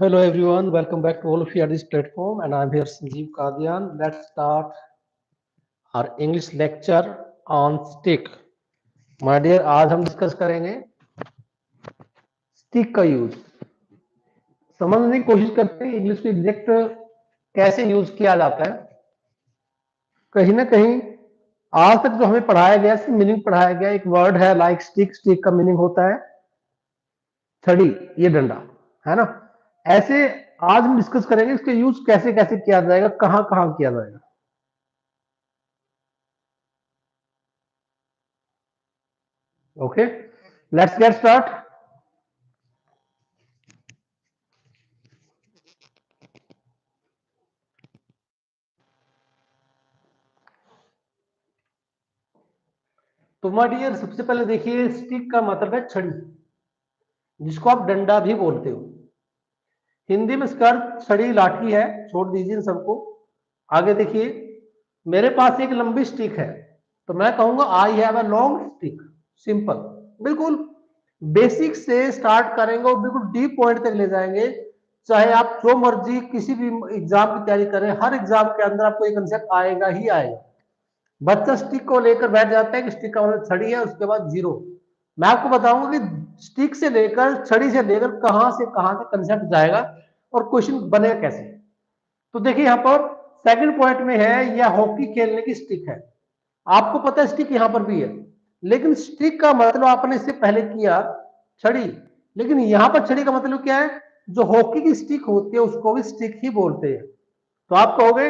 Hello everyone, welcome back to all of you at this platform, and I'm here Sanjeev Kadian. Let's start our English lecture on stick. My dear, आज हम discuss करेंगे stick का use. समझने की कोशिश करते हैं English में एग्जैक्ट कैसे यूज किया जाता है। कहीं ना कहीं आज तक जो हमें पढ़ाया गया, मीनिंग पढ़ाया गया, एक वर्ड है लाइक स्टिक। स्टिक का मीनिंग होता है छड़ी, ये डंडा, है ना। ऐसे आज हम डिस्कस करेंगे इसका यूज कैसे कैसे किया जाएगा, कहाँ कहाँ किया जाएगा। Okay, let's get start. तो माय डियर, सबसे पहले देखिए स्टिक का मतलब है छड़ी, जिसको आप डंडा भी बोलते हो। हिंदी में इसका अर्थ छड़ी लाठी है। छोड़ दीजिए इन सबको, आगे देखिए। मेरे पास एक लंबी स्टिक है, तो मैं कहूंगा I have a long stick. Simple, बिल्कुल बेसिक से स्टार्ट करेंगे और बिल्कुल डीप पॉइंट तक ले जाएंगे। चाहे आप जो मर्जी किसी भी एग्जाम की तैयारी करें, हर एग्जाम के अंदर आपको ये कंसेप्ट आएगा ही आएगा। बच्चा स्टिक को लेकर बैठ जाता है कि स्टिक का मतलब छड़ी है, उसके बाद जीरो। मैं आपको बताऊंगा कि स्टिक से लेकर, छड़ी से लेकर कहां से कहां तक कंसेप्ट जाएगा और क्वेश्चन बनेगा कैसे। तो देखिए यहां पर सेकंड पॉइंट में है, यह हॉकी खेलने की स्टिक है। आपको पता है स्टिक यहां पर भी है, लेकिन स्टिक का मतलब आपने इससे पहले किया छड़ी, लेकिन यहां पर छड़ी का मतलब क्या है? जो हॉकी की स्टिक होती है उसको भी स्टिक ही बोलते हैं। तो आप कहोगे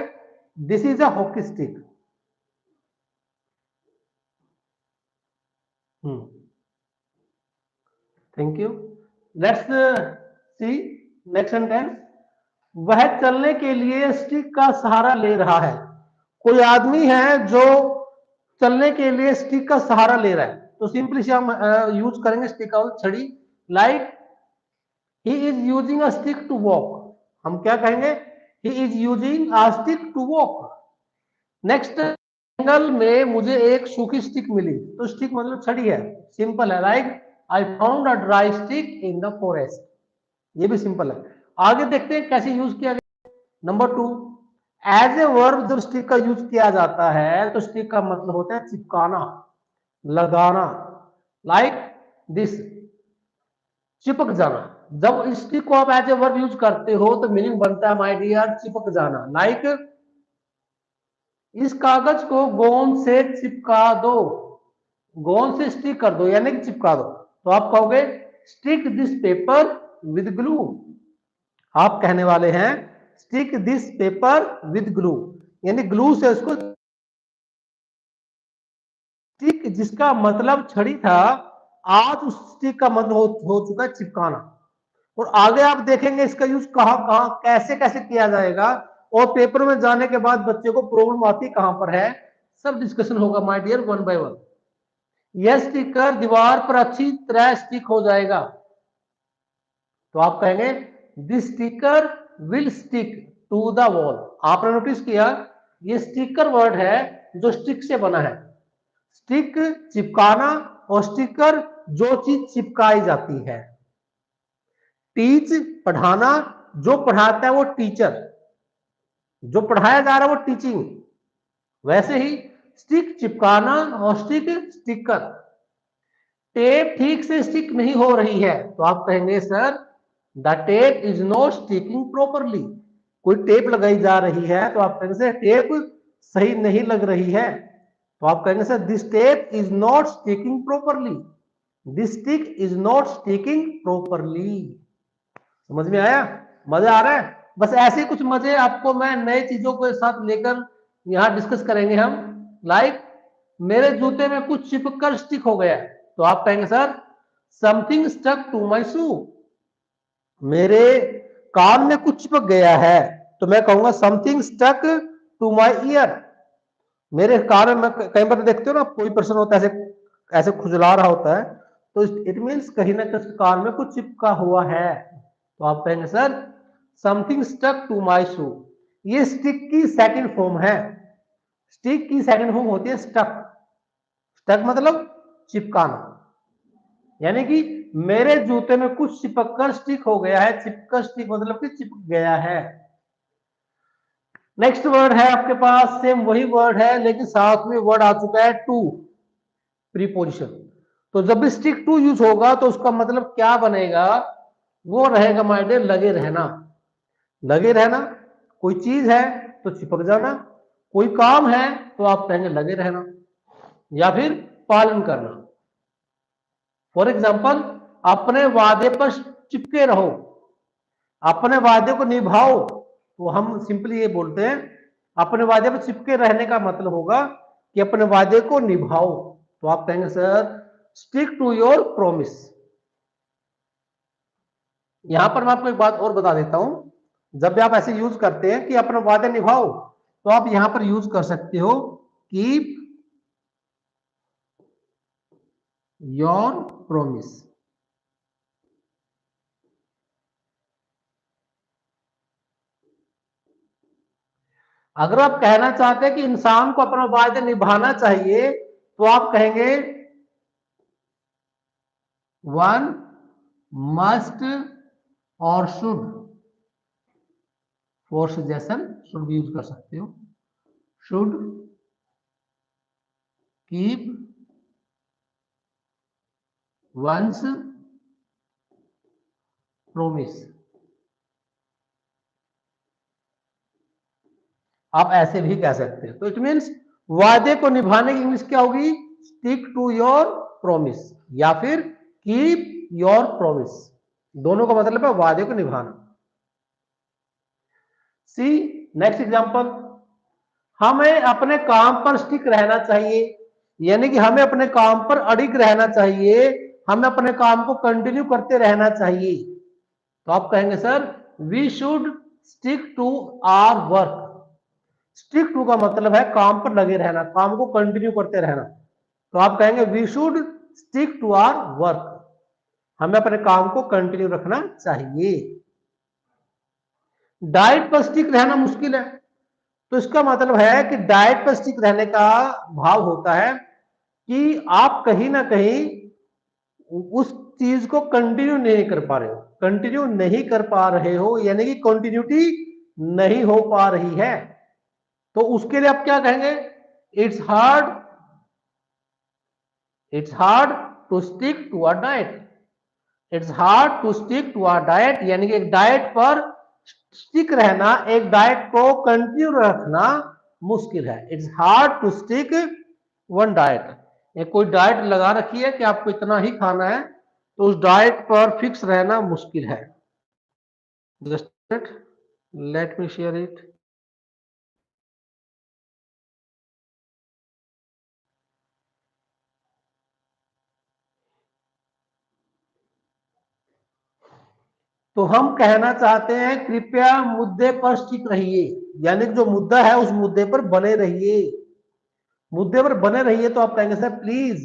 this is a hockey stick. Thank you. Let's see next sentence. वह चलने के लिए स्टिक का सहारा ले रहा है। कोई आदमी है जो चलने के लिए स्टिक का सहारा ले रहा है, तो सिंपली से हम यूज करेंगे स्टिक का छड़ी। Like he is using a stick to walk. हम क्या कहेंगे? He is using a stick to walk. Next, जंगल में मुझे एक सूखी स्टिक मिली, तो स्टिक मतलब छड़ी है। सिंपल है, like I found a dry stick in the forest. ये भी सिंपल है। आगे देखते हैं कैसे यूज किया गया। Number two, as a verb जब स्टिक का यूज किया जाता है तो स्टिक का मतलब होता है चिपकाना, लगाना। लाइक दिस, चिपक जाना। जब स्टिक को आप एज ए वर्ब यूज करते हो तो मीनिंग बनता है माय डियर चिपक जाना। लाइक इस कागज को गोंद से चिपका दो। गोंद से स्टिक कर दो यानी कि चिपका दो। तो आप कहोगे stick this paper with glue. आप कहने वाले हैं stick this paper with glue, यानी ग्लू से उसको। स्टिक जिसका मतलब छड़ी था, आज उस स्टिक का मतलब हो चुका है चिपकाना। और आगे आप देखेंगे इसका यूज कहां कहां कैसे कैसे किया जाएगा, और पेपर में जाने के बाद बच्चे को प्रॉब्लम आती कहां पर है, सब डिस्कशन होगा my dear one by one. यह स्टिकर दीवार पर अच्छी तरह स्टिक हो जाएगा। तो आप कहेंगे this sticker will stick to the wall. आपने नोटिस किया ये स्टिकर वर्ड है जो स्टिक से बना है। स्टिक चिपकाना, और स्टिकर जो चीज चिपकाई जाती है। टीच पढ़ाना, जो पढ़ाता है वो टीचर, जो पढ़ाया जा रहा है वो टीचिंग। वैसे ही स्टिक चिपकाना और स्टिक स्टिकर। टेप ठीक से स्टिक नहीं हो रही है, तो आप कहेंगे sir the tape is not sticking properly. कोई टेप लगाई जा रही है तो आप कहेंगे सर टेप सही नहीं लग रही है। तो आप कहेंगे sir this tape is not sticking properly. This stick is not sticking properly. समझ में आया? मजा आ रहा है? बस ऐसे कुछ मजे आपको मैं नए चीजों के साथ लेकर यहाँ डिस्कस करेंगे हम। लाइक मेरे जूते में कुछ चिपक कर स्टिक हो गया, तो आप कहेंगे sir something stuck to my shoe. मेरे कान में कुछ चिपक गया है, तो मैं कहूंगा something stuck to my ear. मेरे कान में कई बार देखते हो ना, कोई पर्सन होता है ऐसे ऐसे खुजला रहा होता है, तो इट मीन्स कहीं ना कहीं कान में कुछ चिपका हुआ है। तो आप कहेंगे sir something stuck to my shoe. ये स्टिक की सेकंड फॉर्म है। स्टिक की सेकंड फॉर्म होती है स्टक। स्टक मतलब चिपकाना, यानी कि मेरे जूते में कुछ चिपक कर स्टिक हो गया है। चिपकर स्टिक मतलब कि चिपक गया है। नेक्स्ट वर्ड है आपके पास, सेम वही वर्ड है लेकिन साथ में वर्ड आ चुका है टू, प्रीपोजिशन। तो जब भी स्टिक टू यूज होगा तो उसका मतलब क्या बनेगा, वो रहेगा माय डियर लगे रहना। लगे रहना, कोई चीज है तो चिपक जाना, कोई काम है तो आप कहेंगे लगे रहना, या फिर पालन करना। फॉर एग्जाम्पल, अपने वादे पर चिपके रहो, अपने वादे को निभाओ, तो हम सिंपली ये बोलते हैं अपने वादे पर चिपके रहने का मतलब होगा कि अपने वादे को निभाओ। तो आप कहेंगे sir stick to your promise. यहां पर मैं आपको एक बात और बता देता हूं, जब भी आप ऐसे यूज करते हैं कि अपना वादे निभाओ, तो आप यहां पर यूज कर सकते हो कीप योर प्रॉमिस। अगर आप कहना चाहते हैं कि इंसान को अपना वादे निभाना चाहिए, तो आप कहेंगे वन मस्ट और शुड, फॉर सजेशन शुड भी यूज कर सकते हो, शुड कीप वंस प्रोमिस। आप ऐसे भी कह सकते हैं। तो इट मीन्स वादे को निभाने की इंग्लिश क्या होगी, स्टिक टू योर प्रोमिस या फिर कीप योर प्रोमिस। दोनों का मतलब है वादे को निभाना। सी नेक्स्ट एग्जांपल, हमें अपने काम पर स्टिक रहना चाहिए, यानी कि हमें अपने काम पर अडिग रहना चाहिए, हमें अपने काम को कंटिन्यू करते रहना चाहिए। तो आप कहेंगे sir we should stick to our work. Stick to का मतलब है काम पर लगे रहना, काम को कंटिन्यू करते रहना। तो आप कहेंगे we should stick to our work, हमें अपने काम को कंटिन्यू रखना चाहिए। डाइट पर स्टिक रहना मुश्किल है, तो इसका मतलब है कि डाइट पर स्टिक रहने का भाव होता है कि आप कहीं ना कहीं उस चीज को कंटिन्यू नहीं कर पा रहे हो, कंटिन्यू नहीं कर पा रहे हो, यानी कि कंटिन्यूटी नहीं हो पा रही है। तो उसके लिए आप क्या कहेंगे, it's hard, it's hard to stick to a diet. It's hard to stick to a diet, यानी कि एक डाइट पर स्टिक रहना, एक डाइट को कंटिन्यू रखना मुश्किल है। It's hard to stick one diet. एक कोई डाइट लगा रखी है कि आपको इतना ही खाना है, तो उस डाइट पर फिक्स रहना मुश्किल है। Just let me share it. तो हम कहना चाहते हैं कृपया मुद्दे पर स्टिक रहिए, यानी जो मुद्दा है उस मुद्दे पर बने रहिए। मुद्दे पर बने रहिए तो आप कहेंगे sir please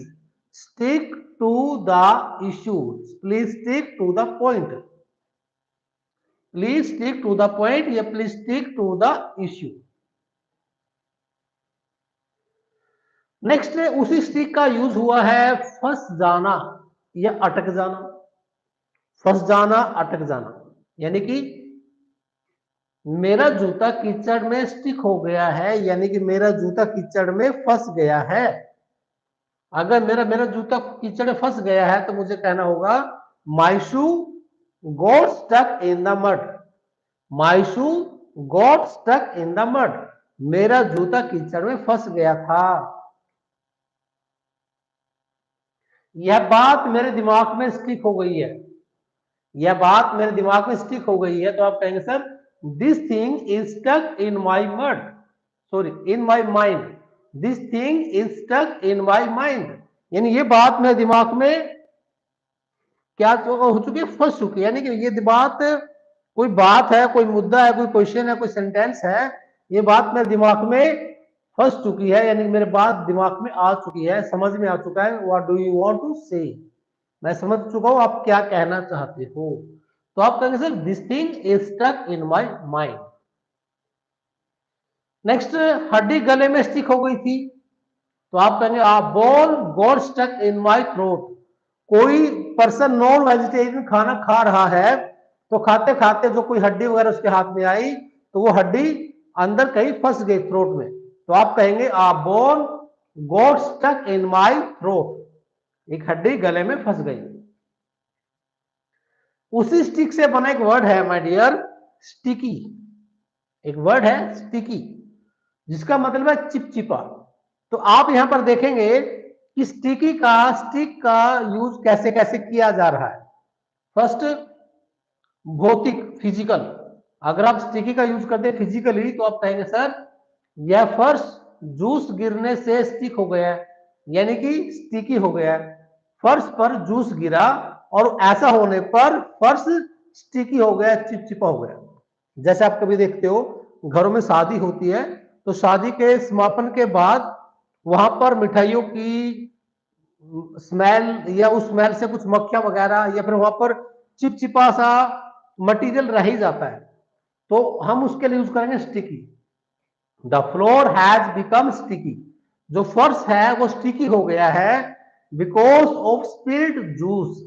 stick to the issue, please stick to the point, please stick to the point या please stick to the issue. Next उसी स्टिक का यूज हुआ है फंस जाना या अटक जाना। फंस जाना, अटक जाना, यानी कि मेरा जूता कीचड़ में स्टिक हो गया है, यानी कि मेरा जूता कीचड़ में फंस गया है। अगर मेरा मेरा जूता कीचड़ में फंस गया है तो मुझे कहना होगा my shoe got stuck in the mud, my shoe got stuck in the mud, मेरा जूता कीचड़ में फंस गया था। यह बात मेरे दिमाग में स्टिक हो गई है, यह बात मेरे दिमाग में स्टिक हो गई है। तो आप कहेंगे sir this thing is stuck in my mud, sorry in my mind, this thing is stuck in my mind, यानी ये बात मेरे दिमाग में क्या हो चुकी है, फंस चुकी है। यानी कि ये बात, कोई बात है, कोई मुद्दा है, कोई क्वेश्चन है, कोई सेंटेंस है, ये बात मेरे दिमाग में फंस चुकी है, यानी मेरे बात दिमाग में आ चुकी है, समझ में आ चुका है। What do you want to say, मैं समझ चुका हूं आप क्या कहना चाहते हो। तो आप कहेंगे sir this thing is stuck in my mind. Next, हड्डी गले में स्टिक हो गई थी, तो आप कहेंगे a ball got stuck in my throat, कोई पर्सन नॉन वेजिटेरियन खाना खा रहा है तो खाते खाते जो कोई हड्डी वगैरह उसके हाथ में आई तो वो हड्डी अंदर कहीं फंस गई थ्रोट में, तो आप कहेंगे a bone got stuck in my throat, एक हड्डी गले में फंस गई। उसी स्टिक से बना एक वर्ड है माय डियर स्टिकी, एक वर्ड है स्टिकी जिसका मतलब है चिपचिपा। तो आप यहां पर देखेंगे कि स्टिक का यूज कैसे कैसे किया जा रहा है। फर्स्ट भौतिक फिजिकल, अगर आप स्टिकी का यूज करते हैं फिजिकली तो आप कहेंगे सर यह फर्श जूस गिरने से स्टिक हो गया है, यानी कि स्टिकी हो गया है, फर्श पर जूस गिरा और ऐसा होने पर फर्श स्टिकी हो गया, चिपचिपा हो गया। जैसे आप कभी देखते हो घरों में शादी होती है तो शादी के समापन के बाद वहां पर मिठाइयों की स्मेल या उस स्मेल से कुछ मक्खियां वगैरह या फिर वहां पर चिपचिपा सा मटेरियल रह ही जाता है, तो हम उसके लिए यूज करेंगे sticky. The floor has become sticky, जो फर्श है वो स्टिकी हो गया है because of spilled juice,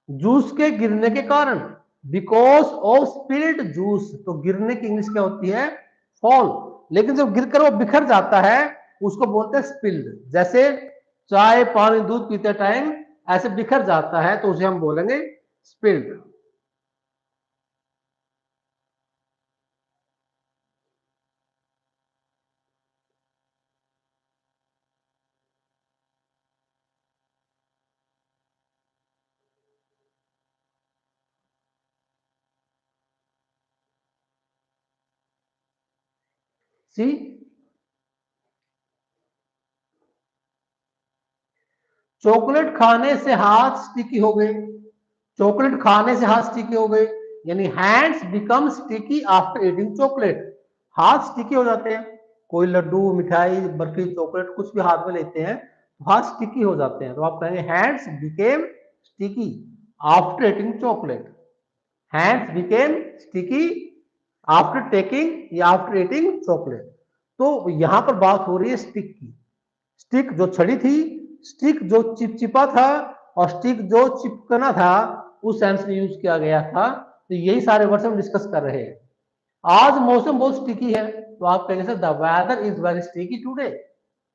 juice के गिरने के कारण, बिकॉज ऑफ स्पिल्ड जूस, तो गिरने की इंग्लिश क्या होती है फॉल, लेकिन जब गिरकर वो बिखर जाता है उसको बोलते हैं स्पिल्ड। जैसे चाय पानी दूध पीते टाइम ऐसे बिखर जाता है तो उसे हम बोलेंगे स्पिल्ड। सी चॉकलेट खाने से हाथ स्टिकी हो गए, चॉकलेट खाने से हाथ स्टिकी हो गए, यानी hands become sticky after eating chocolate, हाथ स्टिकी हो जाते हैं। कोई लड्डू मिठाई बर्फी चॉकलेट कुछ भी हाथ में लेते हैं तो हाथ स्टिकी हो जाते हैं, तो आप कहेंगे hands became sticky after eating chocolate, hands became sticky after taking या आफ्टर ईटिंग चॉकलेट। तो यहां पर बात हो रही है स्टिक की, स्टिक जो छड़ी थी, स्टिक जो चिपचिपा था और स्टिक जो चिपकना था उस सेंस में यूज किया गया था। तो यही सारे वर्ड्स हम डिस्कस कर रहे हैं। आज मौसम बहुत स्टिकी है तो आप कहेंगे sir the weather is very sticky today,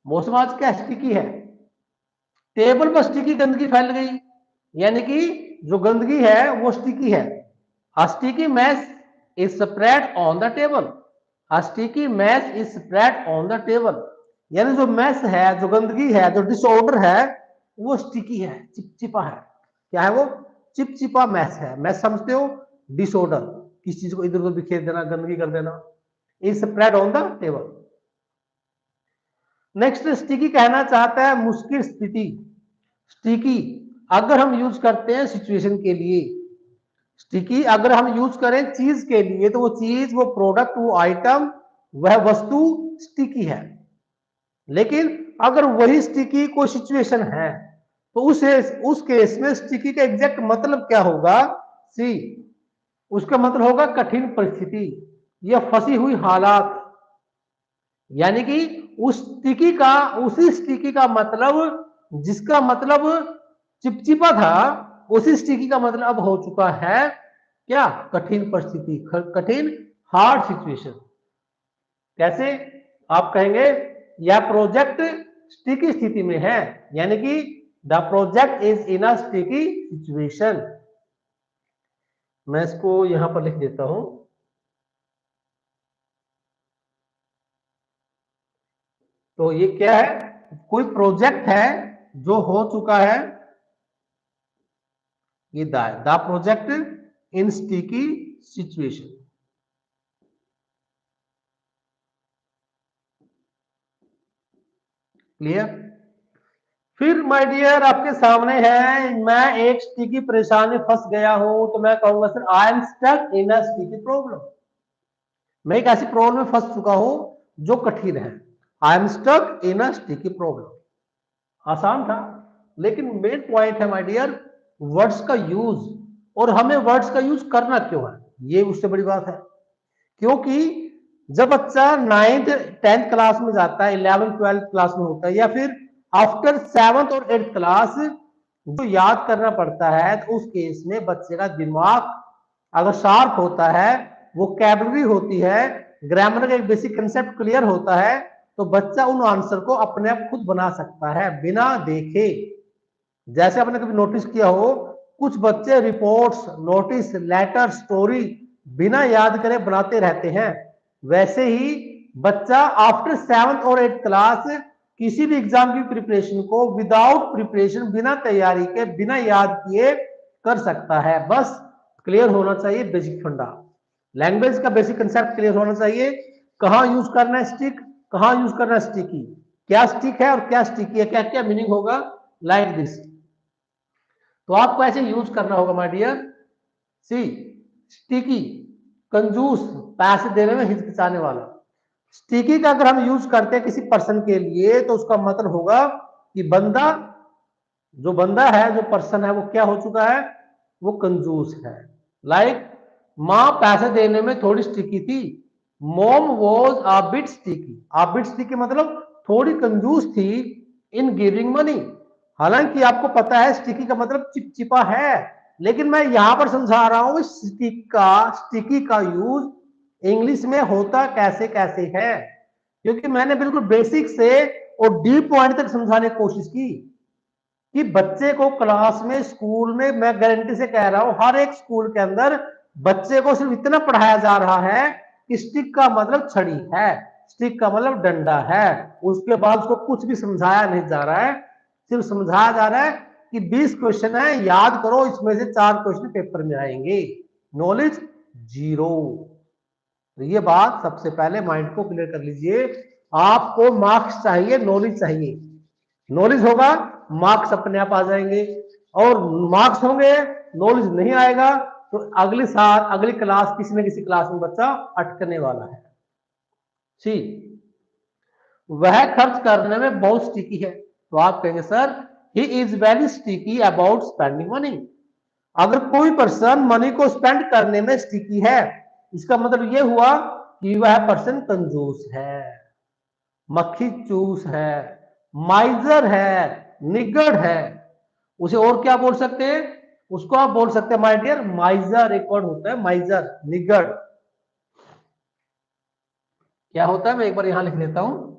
मौसम आज क्या स्टिकी है। टेबल पर स्टिकी गंदगी फैल गई, यानी कि जो गंदगी है वो स्टिकी है। A sticky mess is spread on the table, a sticky mess is spread on the table, यानी जो मैस है जो गंदगी है जो डिसऑर्डर है वो स्टिकी है, चिपचिपा है। क्या है वो चिपचिपा मैस है। मैस समझते हो डिसऑर्डर, किसी चीज को इधर उधर बिखेर देना गंदगी कर देना। Is spread on the table. Next sticky कहना चाहता है मुश्किल स्थिति। स्टिकी अगर हम यूज करते हैं सिचुएशन के लिए, स्टिकी अगर हम यूज करें चीज के लिए तो वो चीज वो प्रोडक्ट वो आइटम वह वस्तु स्टिकी है। लेकिन अगर वही स्टिकी कोई सिचुएशन है तो उस केस में स्टिकी का एग्जैक्ट मतलब क्या होगा, सी उसका मतलब होगा कठिन परिस्थिति या फंसी हुई हालात, यानी कि उसी स्टिकी का मतलब जिसका मतलब चिपचिपा था उसी स्टिकी का मतलब अब हो चुका है क्या कठिन परिस्थिति, कठिन हार्ड सिचुएशन। कैसे आप कहेंगे यह प्रोजेक्ट स्टिकी स्थिति में है, यानी कि the project is in a sticky situation. मैं इसको यहां पर लिख देता हूं। तो ये क्या है, कोई प्रोजेक्ट है जो हो चुका है, ये the project in sticky situation. Clear. फिर माय डियर आपके सामने है मैं एक स्टिकी परेशानी फंस गया हूं तो मैं कहूंगा sir I am stuck in a sticky problem, मैं एक ऐसी प्रॉब्लम में फंस चुका हूं जो कठिन है। I am stuck in a sticky problem, आसान था, लेकिन मेन पॉइंट है माय डियर वर्ड्स का यूज, और हमें वर्ड्स का यूज करना क्यों है ये उससे बड़ी बात है। क्योंकि जब बच्चा 9th 10th क्लास में जाता है, 11th 12th क्लास में होता है, या फिर आफ्टर 7th और 8th क्लास, जो याद करना पड़ता है, तो उस केस में बच्चे का दिमाग अगर शार्प होता है, वोकैबुलरी होती है, ग्रामर का एक बेसिक कंसेप्ट क्लियर होता है, तो बच्चा उन आंसर को अपने आप खुद बना सकता है बिना देखे। जैसे आपने कभी नोटिस किया हो, कुछ बच्चे रिपोर्ट्स, नोटिस, लेटर, स्टोरी बिना याद करे बनाते रहते हैं। वैसे ही बच्चा आफ्टर 7th और 8th क्लास किसी भी एग्जाम की प्रिपरेशन को विदाउट प्रिपरेशन, बिना तैयारी के, बिना याद किए कर सकता है। बस क्लियर होना चाहिए बेसिक फंडा, लैंग्वेज का बेसिक कंसेप्ट क्लियर होना चाहिए। कहां यूज करना है स्टिक, कहां यूज करना है स्टिकी, क्या स्टिक है और क्या स्टिकी है, क्या क्या मीनिंग होगा, लाइक दिस। तो आपको ऐसे यूज करना होगा माय डियर। सी, स्टिकी, कंजूस, पैसे देने में हिचकिचाने वाला। स्टिकी का अगर हम यूज करते हैं किसी पर्सन के लिए, तो उसका मतलब होगा कि बंदा, जो बंदा है, जो पर्सन है, वो क्या हो चुका है, वो कंजूस है। लाइक मां पैसे देने में थोड़ी स्टिकी थी, mom was a bit sticky. A bit sticky मतलब थोड़ी कंजूस थी इन गिविंग मनी। हालांकि आपको पता है स्टिकी का मतलब चिपचिपा है, लेकिन मैं यहां पर समझा रहा हूं स्टिकी का यूज इंग्लिश में होता कैसे कैसे है, क्योंकि मैंने बिल्कुल बेसिक से और डीप पॉइंट तक समझाने की कोशिश की कि बच्चे को क्लास में, स्कूल में, मैं गारंटी से कह रहा हूं हर एक स्कूल के अंदर बच्चे को सिर्फ इतना पढ़ाया जा रहा है कि स्टिक का मतलब छड़ी है, स्टिक का मतलब डंडा है। उसके बाद उसको कुछ भी समझाया नहीं जा रहा है, सिर्फ समझाया जा रहा है कि 20 क्वेश्चन है, याद करो, इसमें से 4 क्वेश्चन पेपर में आएंगे, नॉलेज जीरो। तो ये बात सबसे पहले माइंड को क्लियर कर लीजिए। आपको मार्क्स चाहिए, नॉलेज चाहिए। नॉलेज होगा, मार्क्स अपने आप आ जाएंगे, और मार्क्स होंगे, नॉलेज नहीं आएगा, तो अगले साल, अगली क्लास, किसी न किसी क्लास में बच्चा अटकने वाला है। सी, वह खर्च करने में बहुत स्टिकी है। तो आप कहेंगे sir he is very sticky about spending money. अगर कोई पर्सन मनी को स्पेंड करने में स्टिकी है, इसका मतलब यह हुआ कि वह पर्सन कंजूस है, मक्खी चूस है, माइजर है, निगढ़ है। उसे और क्या बोल सकते हैं, उसको आप बोल सकते हैं माय डियर माइजर। एक वर्ड होता है माइजर, निगढ़। क्या होता है, मैं एक बार यहां लिख लेता हूं।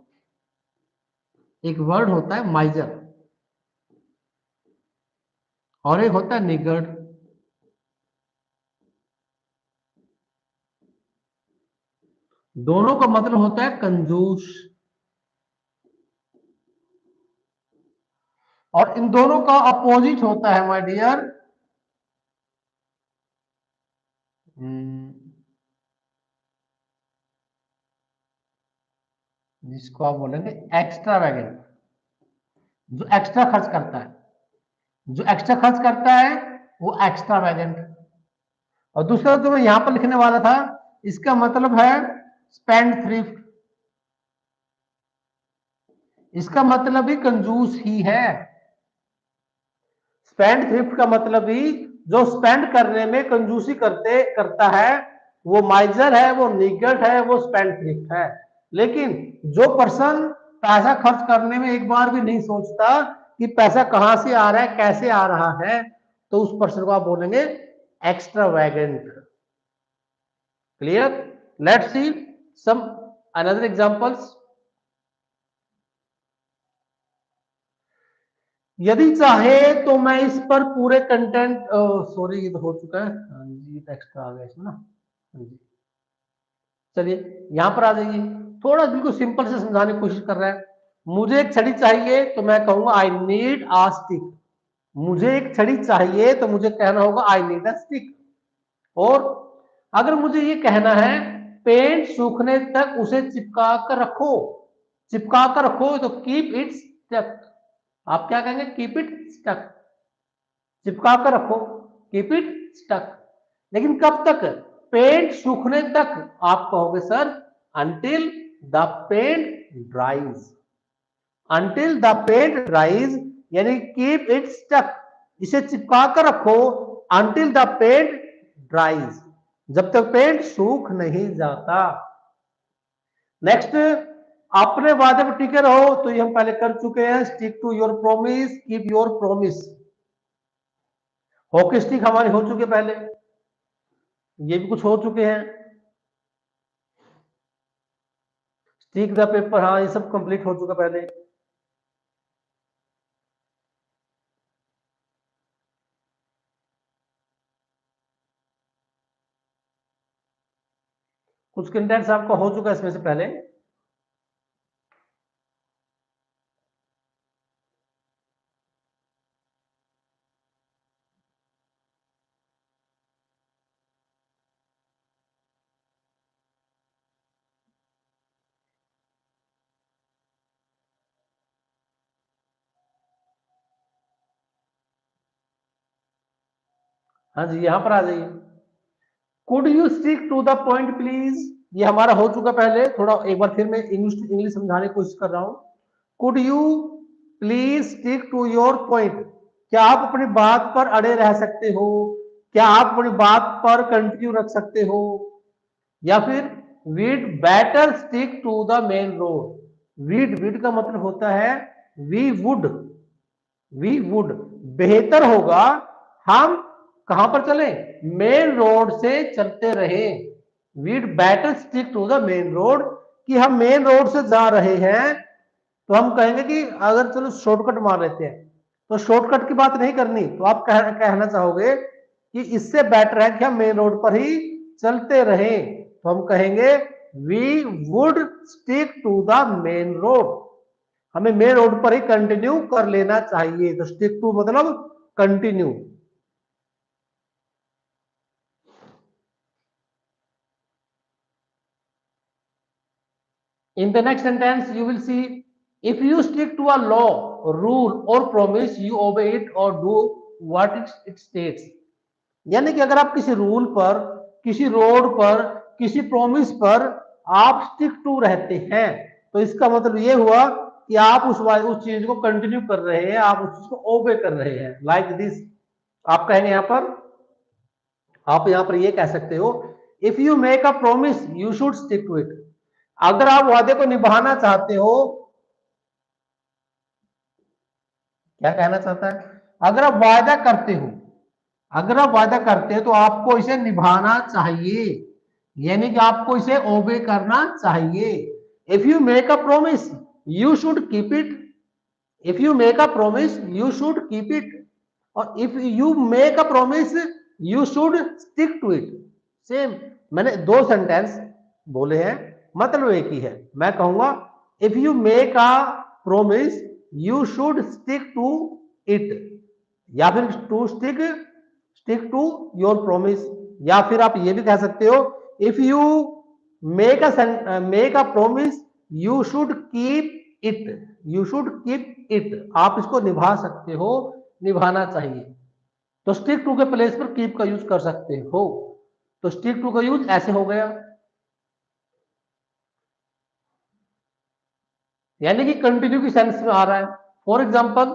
एक वर्ड होता है माइजर और एक होता है निगढ़। दोनों का मतलब होता है कंजूस, और इन दोनों का अपोजिट होता है माय डियर, जिसको आप बोलेंगे एक्स्ट्रा वैगेंट। जो एक्स्ट्रा खर्च करता है, जो एक्स्ट्रा खर्च करता है वो एक्स्ट्रा वैगेंट। और दूसरा जो मैं यहां पर लिखने वाला था, इसका मतलब है स्पेंड थ्रिफ्ट। इसका मतलब भी कंजूस ही है। स्पेंड थ्रिफ्ट का मतलब भी जो स्पेंड करने में कंजूसी करता है, वो माइजर है, वो निगढ़ है, वो स्पेंड थ्रिफ्ट है। लेकिन जो पर्सन पैसा खर्च करने में एक बार भी नहीं सोचता कि पैसा कहां से आ रहा है, कैसे आ रहा है, तो उस पर्सन को आप बोलेंगे extravagant. Clear? Let's see some another examples. यदि चाहे तो मैं इस पर पूरे कंटेंट, सॉरी ये तो हो चुका है, हाँ जी, एक्स्ट्रा आ गया इसमें ना। हाँ जी, चलिए यहां पर आ जाइए। थोड़ा बिल्कुल सिंपल से समझाने की कोशिश कर रहा है। मुझे एक छड़ी चाहिए तो मैं कहूंगा आई नीड आ स्टिक। मुझे एक छड़ी चाहिए तो मुझे कहना होगा आई नीड अ स्टिक। और अगर मुझे ये कहना है पेंट सूखने तक उसे चिपका कर रखो, चिपका कर रखो, तो कीप इट स्टक। आप क्या कहेंगे, कीप इट स्टक, चिपका कर रखो, कीप इट स्टक। लेकिन कब तक, पेंट सूखने तक। आप कहोगे sir until the paint dries. Until the paint dries यानी कीप इट स्टक, इसे चिपका कर रखो अंटिल द पेंट ड्राइज, जब तक पेंट सूख नहीं जाता। नेक्स्ट, अपने वादे पर टिके रहो, तो ये हम पहले कर चुके हैं। Stick to your promise, keep your promise. Hockey stick हमारे हो चुके पहले, ये भी कुछ हो चुके हैं। स्टिक द पेपर, हाँ ये सब कंप्लीट हो चुका पहले। कुछ कंटेंट्स आपका हो चुका है इसमें से पहले। हाँ जी, यहां पर आ जाइए। Could you stick to the point please, ये हमारा हो चुका पहले। थोड़ा एक बार फिर मैं इंग्लिश इंग्लिश समझाने की कोशिश कर रहा हूं। Could you please stick to your point, क्या आप अपनी बात पर अड़े रह सकते हो, क्या आप अपनी बात पर कंटिन्यू रख सकते हो। या फिर we'd better stick to the main road, we'd we'd का मतलब होता है वी वुड, वी वुड बेहतर होगा हम कहां पर चले, मेन रोड से चलते रहे। We'd better stick to the main road, कि हम मेन रोड से जा रहे हैं तो हम कहेंगे कि अगर चलो शॉर्टकट मार लेते हैं, तो शॉर्टकट की बात नहीं करनी, तो आप कहना चाहोगे कि इससे बेटर है कि हम मेन रोड पर ही चलते रहें, तो हम कहेंगे we would stick to the main road, हमें मेन रोड पर ही कंटिन्यू कर लेना चाहिए। तो स्टिक टू मतलब continue. In the next sentence, you will see, if you stick to a law, rule or promise, you obey it or do what it states. यानी कि अगर आप किसी रूल पर, किसी रोड पर, किसी प्रॉमिस पर आप स्टिक टू रहते हैं, तो इसका मतलब ये हुआ कि आप उस चीज को कंटिन्यू कर रहे हैं, आप उस चीज को ओबे कर रहे हैं। लाइक दिस, आप कहेंगे यहां पर, आप यहां पर ये कह सकते हो, if you make a promise you should stick to it, अगर आप वादे को निभाना चाहते हो, क्या कहना चाहता है, अगर आप वादा करते हो, अगर आप वादा करते हो तो आपको इसे निभाना चाहिए, यानी कि आपको इसे ओबे करना चाहिए। If you make a promise you should keep it, if you make a promise you should keep it, और if you make a promise you should stick to it. Same, मैंने दो सेंटेंस बोले हैं, मतलब एक ही है। मैं कहूंगा if you make a promise you should stick to it, या फिर to stick, stick to your promise, या फिर आप ये भी कह सकते हो if you make a promise you should keep it, you should keep it, आप इसको निभा सकते हो, निभाना चाहिए। तो स्टिक टू के प्लेस पर कीप का यूज कर सकते हो, तो स्टिक टू का यूज ऐसे हो गया, यानी कि कंटिन्यू की सेंस में आ रहा है। For example,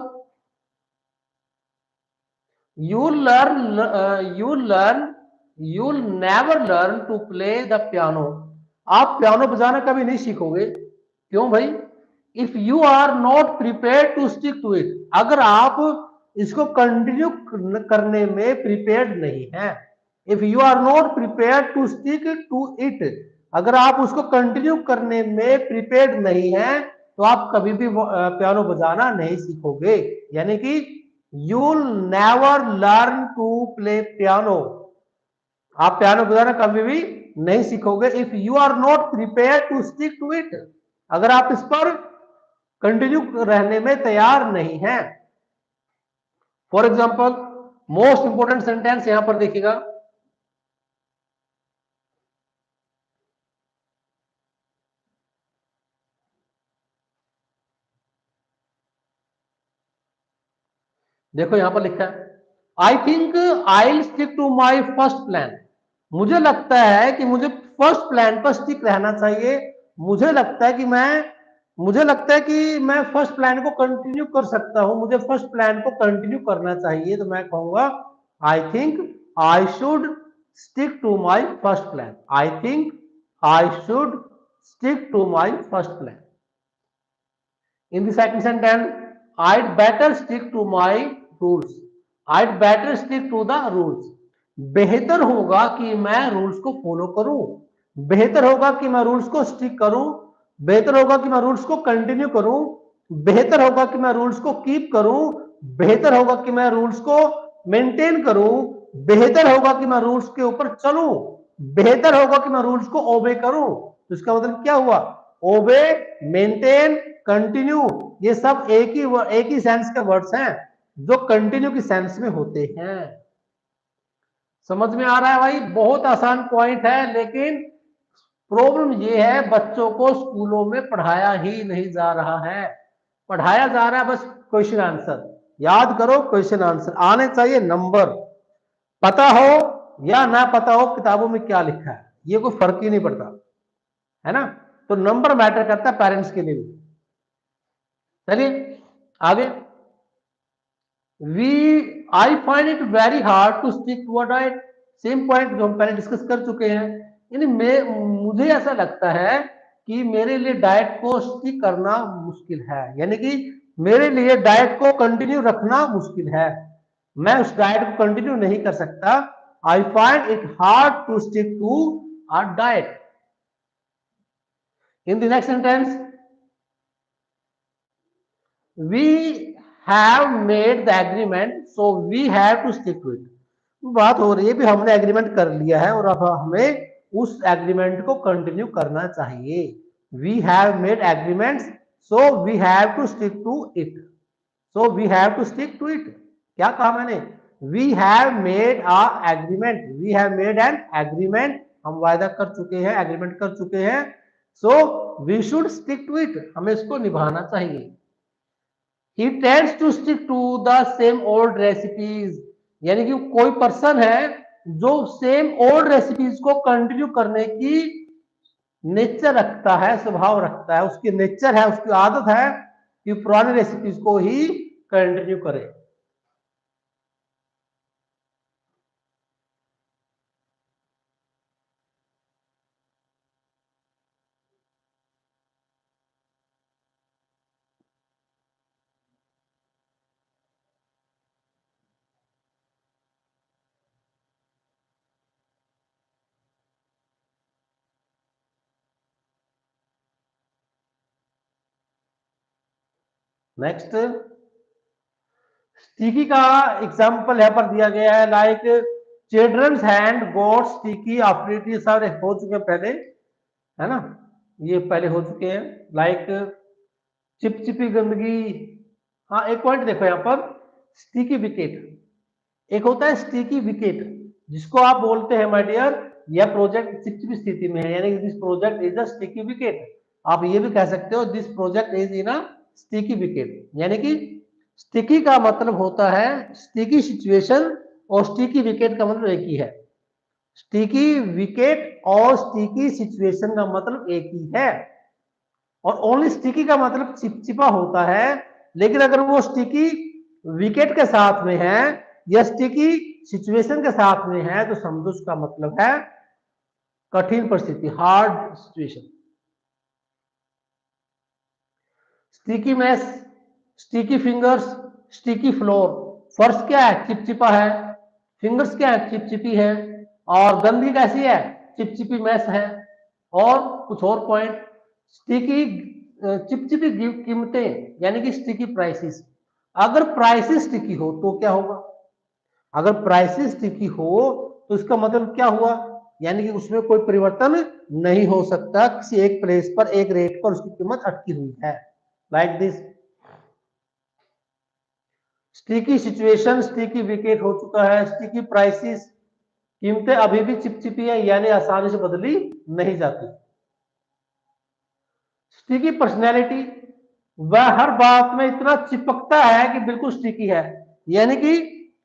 you learn you learn you never learn to play the piano, आप पियानो बजाना कभी नहीं सीखोगे। क्यों भाई, if you are not prepare to stick to it, अगर आप इसको कंटिन्यू करने में प्रिपेयर्ड नहीं है। If you are not prepare to stick to it, अगर आप उसको कंटिन्यू करने में प्रिपेयर्ड नहीं है तो आप कभी भी पियानो बजाना नहीं सीखोगे। यानी कि you'll never learn to play piano, आप पियानो बजाना कभी भी नहीं सीखोगे। If you are not prepare to stick to it, अगर आप इस पर कंटिन्यू रहने में तैयार नहीं है। For example, most important sentence यहां पर देखिएगा, देखो यहां पर लिखा है, I think I stick to my first plan, मुझे लगता है कि मुझे फर्स्ट प्लान पर स्टिक रहना चाहिए, मुझे लगता है कि मैं फर्स्ट प्लान को कंटिन्यू कर सकता हूं, मुझे फर्स्ट प्लान को कंटिन्यू करना चाहिए। तो मैं कहूंगा I think I should stick to my first plan, I think I should stick to my first plan. In the second sentence, I'd better stick to my rules. I better stick to the rules. बेहतर होगा कि मैं rules को follow करूं, बेहतर होगा कि मैं रूल्स को स्टिक करूं, बेहतर होगा कि मैं रूल्स को कंटिन्यू करूं, बेहतर होगा कि मैं रूल्स को कीप करूं, बेहतर होगा कि मैं रूल्स को मेंटेन करूं, बेहतर होगा कि मैं रूल्स के ऊपर चलूं, बेहतर होगा कि मैं रूल्स को ओबे करूं। तो इसका मतलब क्या हुआ? ओबे, मेंटेन, कंटिन्यू, ये सब एक ही सेंस के वर्ड्स हैं जो कंटिन्यू की सेंस में होते हैं। समझ में आ रहा है भाई? बहुत आसान पॉइंट है, लेकिन प्रॉब्लम ये है बच्चों को स्कूलों में पढ़ाया ही नहीं जा रहा है। पढ़ाया जा रहा है बस क्वेश्चन आंसर, याद करो क्वेश्चन आंसर आने चाहिए, नंबर पता हो या ना पता हो किताबों में क्या लिखा है, ये कोई फर्क ही नहीं पड़ता, है ना? तो नंबर मैटर करता है पेरेंट्स के लिए भी। चलिए आगे। We I find it very hard to stick to a diet. Same point जो हम पहले डिस्कस कर चुके हैं, यानी मुझे ऐसा लगता है कि मेरे लिए डाइट को स्टिक करना मुश्किल है, यानी कि मेरे लिए डाइट को कंटिन्यू रखना मुश्किल है, मैं उस डाइट को कंटिन्यू नहीं कर सकता। I find it hard to stick to a diet. In the next sentence, we have made the agreement so we have to stick to it। बात हो रही है भी हमने एग्रीमेंट कर लिया है और अब हमें उस एग्रीमेंट को कंटिन्यू करना चाहिए। We have made agreement so we have to stick to it. So we have to stick to it. क्या कहा मैंने? We have made a agreement, we have made an agreement, हम वायदा कर चुके हैं, एग्रीमेंट कर चुके हैं। So we should stick to it, हमें इसको निभाना चाहिए। he tends to stick to the same old recipes। यानी कि कोई पर्सन है जो सेम ओल्ड रेसिपीज को कंटिन्यू करने की नेचर रखता है, स्वभाव रखता है, उसकी नेचर है, उसकी आदत है कि पुरानी रेसिपीज को ही कंटिन्यू करे। नेक्स्ट, स्टिकी का एग्जाम्पल यहाँ पर दिया गया है, like children's hand got sticky after it. ये सारे हो चुके हैं पहले, है ना? ये पहले हो चुके हैं। लाइक चिपचिपी गंदगी। हाँ, एक पॉइंट देखो यहाँ पर, स्टिकी विकेट। एक होता है स्टिकी विकेट जिसको आप बोलते हैं माय डियर, यह प्रोजेक्ट चिपचिपी स्थिति में है, यानी this project is a sticky wicket. आप ये भी कह सकते हो this project is in a sticky wicket. यानी कि स्टिकी का मतलब होता है स्टिकी सिचुएशन, और स्टिकी विकेट का मतलब एक ही है। स्टिकी विकेट और स्टिकी सिचुएशन का मतलब एक ही है। और ओनली स्टिकी का मतलब चिपचिपा होता है, लेकिन अगर वो स्टिकी विकेट के साथ में है या स्टिकी सिचुएशन के साथ में है तो समझो उसका मतलब है कठिन परिस्थिति, hard situation. Sticky mess, sticky fingers, sticky floor. फर्श क्या है? चिपचिपा है। फिंगर्स क्या है? चिपचिपी है। और गंदगी कैसी है? चिपचिपी मैस है। और कुछ और पॉइंट, स्टिकी चिपचिपी कीमतें, यानी कि स्टिकी प्राइसेस। अगर प्राइसेस स्टिकी हो तो क्या होगा? अगर प्राइसेस स्टिकी हो तो इसका मतलब क्या हुआ? यानी कि उसमें कोई परिवर्तन नहीं हो सकता, किसी एक प्लेस पर, एक रेट पर उसकी कीमत अटकी हुई है। Like this, sticky situation, sticky wicket हो चुका है। स्टिकी प्राइसेस, कीमतें अभी भी चिपचिपी है, यानी आसानी से बदली नहीं जाती। स्टिकी पर्सनैलिटी, वह हर बात में इतना चिपकता है कि बिल्कुल स्टिकी है। यानी कि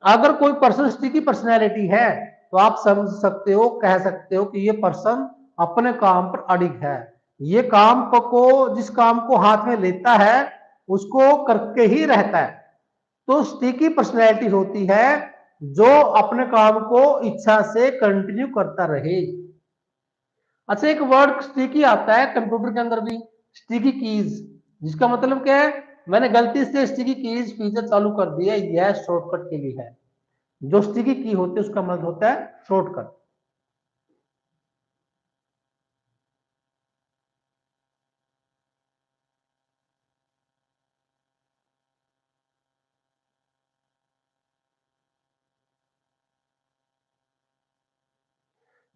अगर कोई पर्सन स्टिकी पर्सनैलिटी है तो आप समझ सकते हो, कह सकते हो कि ये पर्सन अपने काम पर अडिग है। ये काम को, जिस काम को हाथ में लेता है उसको करके ही रहता है। तो स्टिकी पर्सनैलिटी होती है जो अपने काम को इच्छा से कंटिन्यू करता रहे। अच्छा, एक वर्ड स्टिकी आता है कंप्यूटर के अंदर भी, स्टिकी कीज, जिसका मतलब क्या है? मैंने गलती से स्टिकी कीज फीचर चालू कर दिया, यह शॉर्टकट के लिए है। जो स्टिकी की होती है उसका मतलब होता है shortcut.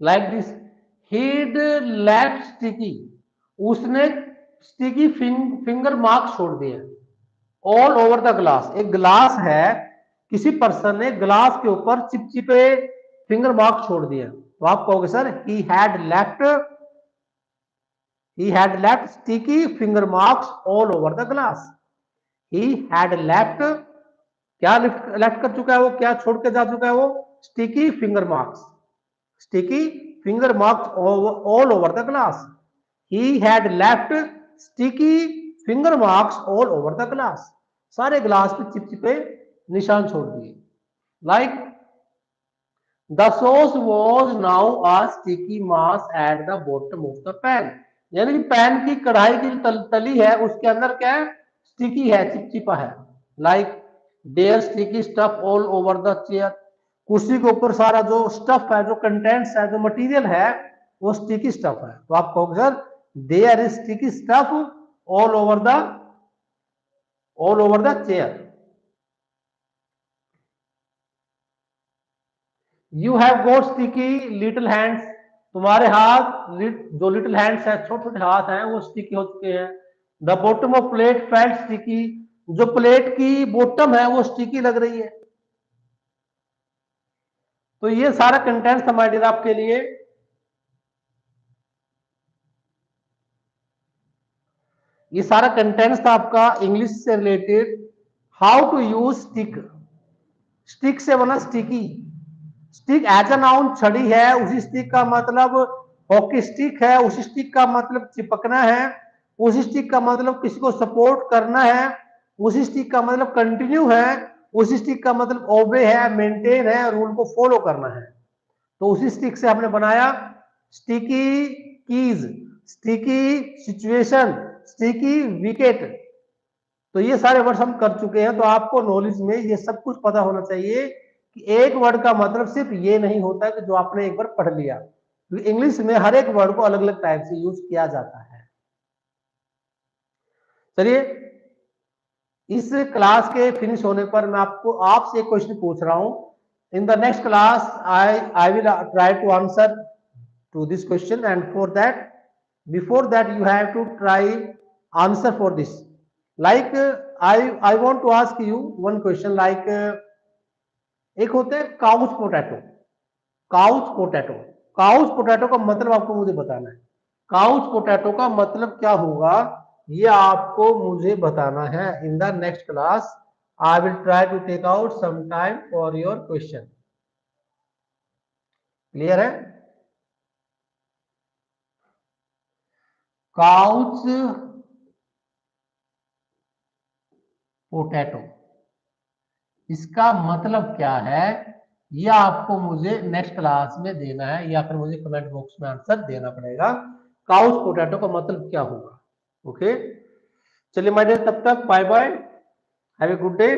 Like this, he'd left sticky, उसने स्टिकी फिंगर मार्क्स छोड़ दिए ऑल ओवर द ग्लास। एक ग्लास है, किसी पर्सन ने ग्लास के ऊपर चिपचिपे फिंगर मार्क्स छोड़ दिए, तो आप कहोगे sir he had left sticky finger marks all over the glass। he had left, क्या लेफ्ट कर चुका है वो, क्या छोड़ के जा चुका है वो, sticky finger marks, sticky finger marks all over the glass. he had left sticky finger marks all over the glass। सारे ग्लास पे चिपचिपे निशान छोड़ दिए। Like the sauce was now a sticky mass at the bottom of the pan. यानी कि pan की कढ़ाई की तली है उसके अंदर क्या है, स्टिकी है, चिपचिपा है। Like there sticky stuff all over the chair, कुर्सी के ऊपर सारा जो स्टफ है, जो कंटेंट्स है, जो मटेरियल है, वो स्टिकी स्टफ है। तो आप कहोगे sir there is sticky stuff all over the chair. You have got sticky little hands, तुम्हारे हाथ जो लिटिल हैंड्स है, छोटे छोटे हाथ हैं, वो स्टिकी हो चुके हैं। The bottom of plate felt sticky, जो प्लेट की बॉटम है वो स्टिकी लग रही है। तो ये सारा कंटेंट था माय डियर आपके लिए। ये सारा कंटेंट था आपका इंग्लिश से related. How to use stick, stick से बना sticky. Stick as a noun छड़ी है, उसी स्टिक का मतलब हॉकी स्टिक है, उसी स्टिक का मतलब चिपकना है, उसी स्टिक का मतलब किसी को सपोर्ट करना है, उसी स्टिक का मतलब कंटिन्यू है, उसी स्टिक का मतलब ओबे है, मेंटेन है, रूल को फॉलो करना है। तो उसी स्टिक से हमने बनाया sticky keys, sticky situation, sticky wicket. तो ये सारे वर्ड्स हम कर चुके हैं। तो आपको नॉलेज में ये सब कुछ पता होना चाहिए कि एक वर्ड का मतलब सिर्फ ये नहीं होता कि जो आपने एक बार पढ़ लिया। तो इंग्लिश में हर एक वर्ड को अलग अलग टाइप से यूज किया जाता है। चलिए, इस क्लास के फिनिश होने पर मैं आपको आपसे एक क्वेश्चन पूछ रहा हूं। In the next class I will try to answer to this question, and for that, before that you have to try answer for this. Like I want to ask you one question, like एक होते हैं couch potato, couch potato, couch potato का मतलब आपको मुझे बताना है। Couch potato का मतलब क्या होगा ये आपको मुझे बताना है। In the next class I will try to take out some time for your question. Clear है? काउच पोटैटो, इसका मतलब क्या है ये आपको मुझे नेक्स्ट क्लास में देना है, या फिर मुझे कमेंट बॉक्स में आंसर देना पड़ेगा। काउच पोटैटो का मतलब क्या होगा। ओके, चलिए माय डियर, तब तक bye bye, have a good day.